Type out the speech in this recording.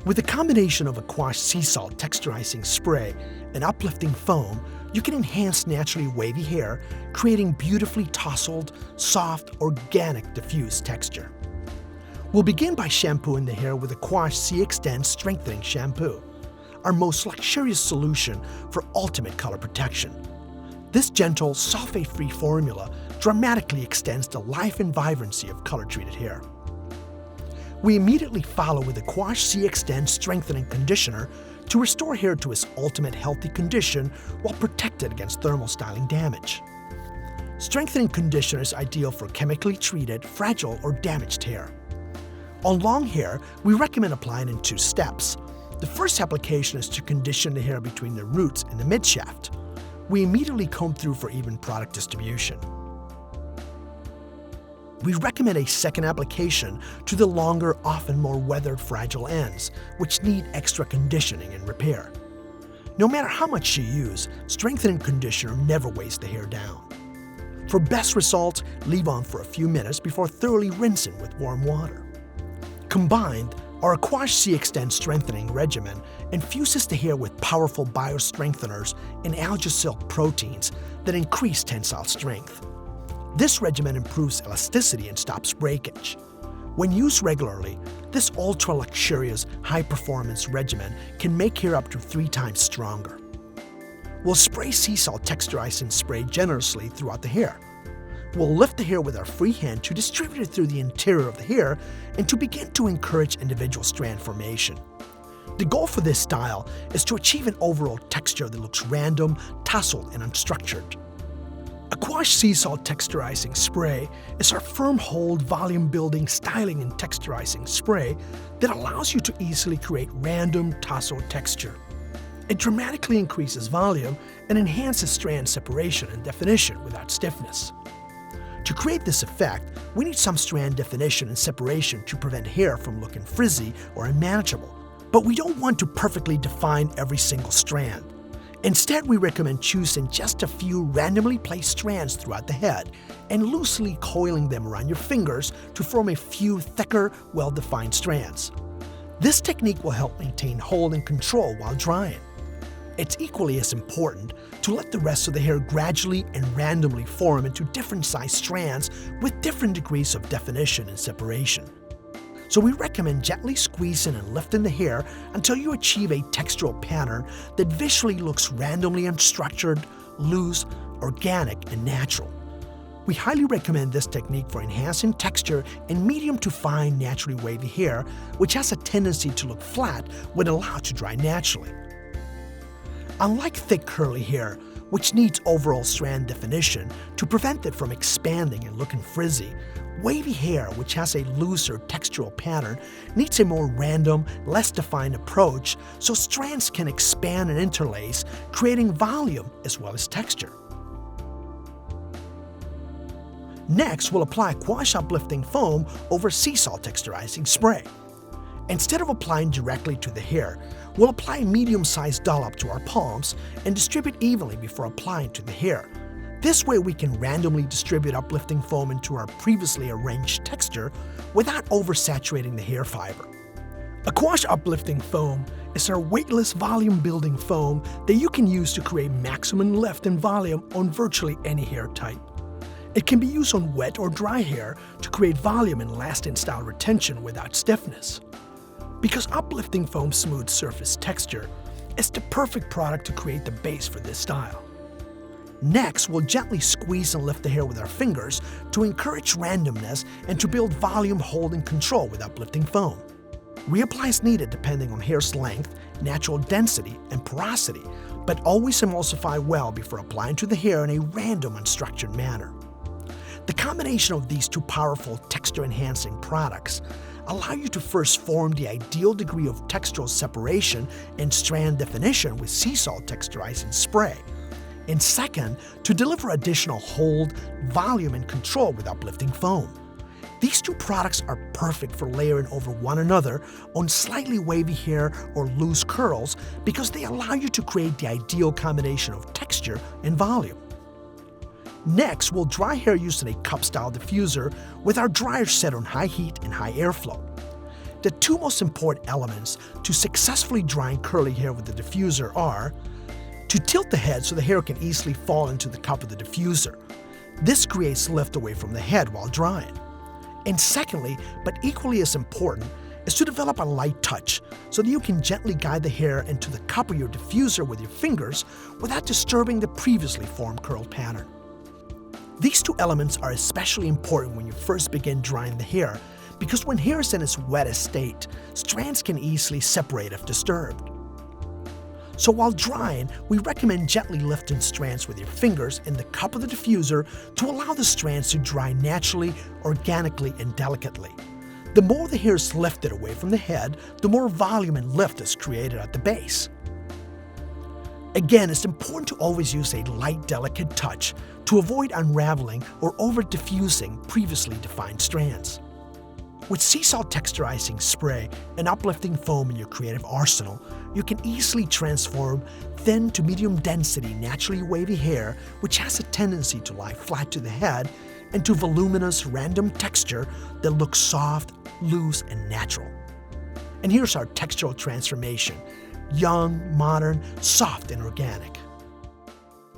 With a combination of Aquage Sea Salt Texturizing Spray and Uplifting Foam, you can enhance naturally wavy hair, creating beautifully tousled, soft, organic, diffused texture. We'll begin by shampooing the hair with Aquage Sea Extend Strengthening Shampoo, our most luxurious solution for ultimate color protection. This gentle, sulfate-free formula dramatically extends the life and vibrancy of color-treated hair. We immediately follow with Aquage Sea Extend Strengthening Conditioner to restore hair to its ultimate healthy condition while protected against thermal styling damage. Strengthening conditioner is ideal for chemically treated, fragile, or damaged hair. On long hair, we recommend applying in 2 steps. The first application is to condition the hair between the roots and the midshaft. We immediately comb through for even product distribution. We recommend a second application to the longer, often more weathered, fragile ends, which need extra conditioning and repair. No matter how much you use, strengthening conditioner never weighs the hair down. For best results, leave on for a few minutes before thoroughly rinsing with warm water. Combined, our Aquage Sea Extend Strengthening regimen infuses the hair with powerful biostrengtheners and algae silk proteins that increase tensile strength. This regimen improves elasticity and stops breakage. When used regularly, this ultra-luxurious, high-performance regimen can make hair up to 3 times stronger. We'll spray sea salt texturizing spray generously throughout the hair. We'll lift the hair with our free hand to distribute it through the interior of the hair and to begin to encourage individual strand formation. The goal for this style is to achieve an overall texture that looks random, tousled, and unstructured. Aquage Sea Salt Texturizing Spray is our firm hold, volume-building, styling, and texturizing spray that allows you to easily create random, tousled texture. It dramatically increases volume and enhances strand separation and definition without stiffness. To create this effect, we need some strand definition and separation to prevent hair from looking frizzy or unmanageable. But we don't want to perfectly define every single strand. Instead, we recommend choosing just a few randomly placed strands throughout the head and loosely coiling them around your fingers to form a few thicker, well-defined strands. This technique will help maintain hold and control while drying. It's equally as important to let the rest of the hair gradually and randomly form into different sized strands with different degrees of definition and separation. So we recommend gently squeezing and lifting the hair until you achieve a textural pattern that visually looks randomly unstructured, loose, organic, and natural. We highly recommend this technique for enhancing texture in medium to fine naturally wavy hair, which has a tendency to look flat when allowed to dry naturally. Unlike thick curly hair, which needs overall strand definition to prevent it from expanding and looking frizzy, wavy hair, which has a looser textural pattern, needs a more random, less defined approach so strands can expand and interlace, creating volume as well as texture. Next, we'll apply Aquage Uplifting Foam over Sea Salt Texturizing Spray. Instead of applying directly to the hair, we'll apply a medium-sized dollop to our palms and distribute evenly before applying to the hair. This way we can randomly distribute uplifting foam into our previously arranged texture without oversaturating the hair fiber. Aquage Uplifting Foam is our weightless volume-building foam that you can use to create maximum lift and volume on virtually any hair type. It can be used on wet or dry hair to create volume and lasting style retention without stiffness. Because Uplifting Foam's smooth surface texture is the perfect product to create the base for this style. Next, we'll gently squeeze and lift the hair with our fingers to encourage randomness and to build volume, hold, and control with Uplifting Foam. Reapply as needed depending on hair's length, natural density, and porosity, but always emulsify well before applying to the hair in a random, unstructured manner. The combination of these 2 powerful texture-enhancing products allow you to first form the ideal degree of textural separation and strand definition with Sea Salt Texturizing Spray, and second, to deliver additional hold, volume, and control with Uplifting Foam. These 2 products are perfect for layering over one another on slightly wavy hair or loose curls because they allow you to create the ideal combination of texture and volume. Next, we'll dry hair using a cup-style diffuser with our dryer set on high heat and high airflow. The two most important elements to successfully drying curly hair with the diffuser are to tilt the head so the hair can easily fall into the cup of the diffuser. This creates lift away from the head while drying. And secondly, but equally as important, is to develop a light touch so that you can gently guide the hair into the cup of your diffuser with your fingers without disturbing the previously formed curl pattern. These two elements are especially important when you first begin drying the hair because when hair is in its wettest state, strands can easily separate if disturbed. So while drying, we recommend gently lifting strands with your fingers in the cup of the diffuser to allow the strands to dry naturally, organically, and delicately. The more the hair is lifted away from the head, the more volume and lift is created at the base. Again, it's important to always use a light, delicate touch to avoid unraveling or over-diffusing previously defined strands. With Salt Texturizing Spray and Uplifting Foam in your creative arsenal, you can easily transform thin to medium density naturally wavy hair, which has a tendency to lie flat to the head, into voluminous random texture that looks soft, loose, and natural. And here's our textural transformation: young, modern, soft, and organic.